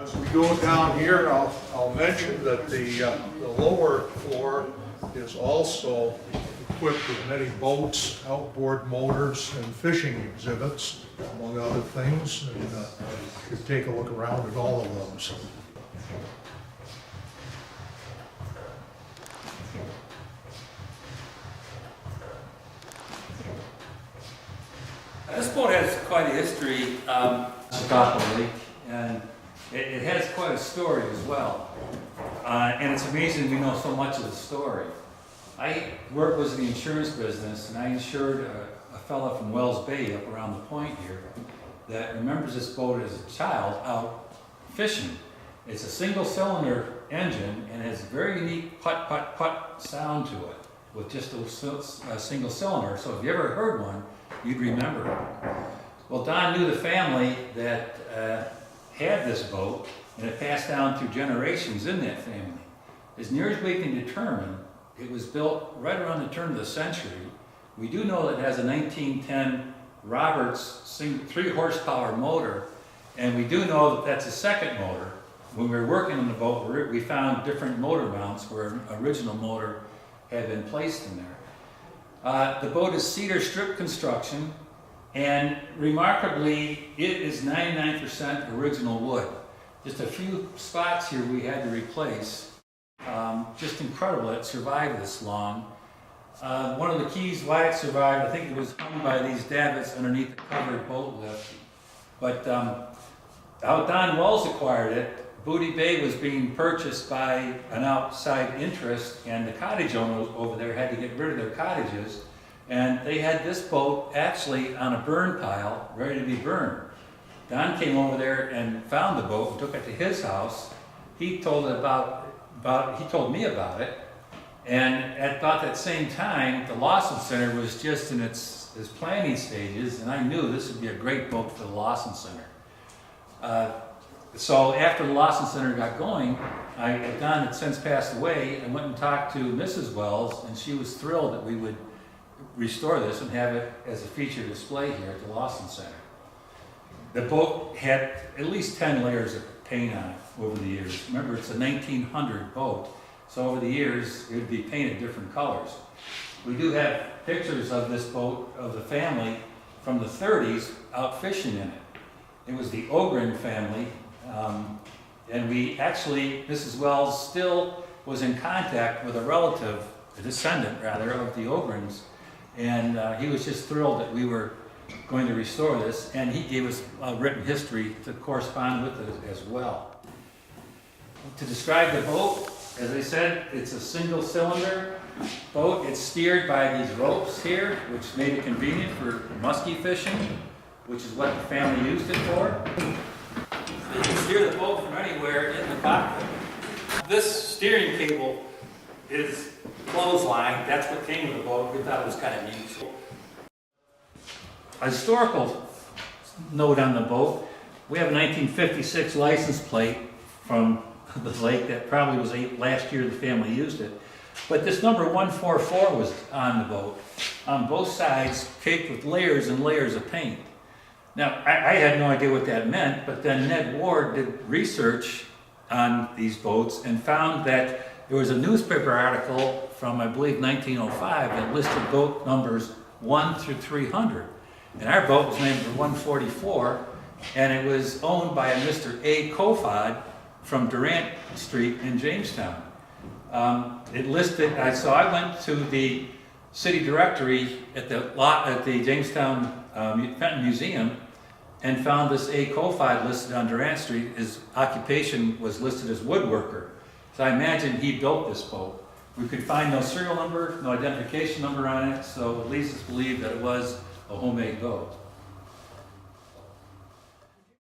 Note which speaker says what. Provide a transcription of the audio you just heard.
Speaker 1: As we go down here, I'll mention that the lower floor is also equipped with many boats, outboard motors, and fishing exhibits, among other things. And you can take a look around at all of those.
Speaker 2: This boat has quite a history, Chicago Lake, and it has quite a story as well. And it's amazing we know so much of the story. I was in the insurance business, and I insured a fella from Wells Bay up around the point here that remembers this boat as a child out fishing. It's a single cylinder engine and has a very unique putt, putt, putt sound to it with just a single cylinder. So if you ever heard one, you'd remember it. Well, Don knew the family that had this boat, and it passed down through generations in that family. As near as we can determine, it was built right around the turn of the century. We do know that it has a 1910 Roberts 3 horsepower motor, and we do know that that's a second motor. When we were working on the boat, we found different motor mounts where an original motor had been placed in there. The boat is cedar strip construction, and remarkably, it is 99% original wood. Just a few spots here we had to replace. Just incredible that it survived this long. One of the keys why it survived, I think it was hung by these davits underneath the covered boat lift. But how Don Wells acquired it, Booty Bay was being purchased by an outside interest, and the cottage owners over there had to get rid of their cottages, and they had this boat actually on a burn pile, ready to be burned. Don came over there and found the boat and took it to his house. He told me about it, and at about that same time, the Lawson Center was just in its planning stages, and I knew this would be a great boat for the Lawson Center. So after the Lawson Center got going, Don had since passed away, and went and talked to Mrs. Wells, and she was thrilled that we would restore this and have it as a feature display here at the Lawson Center. The boat had at least 10 layers of paint on it over the years. Remember, it's a 1900 boat, so over the years it would be painted different colors. We do have pictures of this boat, of the family from the 30s out fishing in it. It was the Ogren family, and Mrs. Wells still was in contact with a relative, a descendant rather, of the Ogrens, and he was just thrilled that we were going to restore this, and he gave us a written history to correspond with it as well. To describe the boat, as I said, it's a single cylinder boat. It's steered by these ropes here, which made it convenient for muskie fishing, which is what the family used it for. You can steer the boat from anywhere in the cockpit. This steering cable is clothesline. That's what came with the boat. We thought it was kind of neat. A historical note on the boat, we have a 1956 license plate from the lake that probably was last year the family used it. But this number 144 was on the boat, on both sides, caked with layers and layers of paint. Now, I had no idea what that meant, but then Ned Ward did research on these boats and found that there was a newspaper article from, I believe, 1905 that listed boat numbers 1 through 300. And our boat was named 144, and it was owned by a Mr. A. Kofod from Durant Street in Jamestown. It listed, so I went to the city directory at the Jamestown Fenton Museum and found this A. Kofod listed on Durant Street. His occupation was listed as woodworker. So I imagine he built this boat. We could find no serial number, no identification number on it, so it leads us to believe that it was a homemade boat.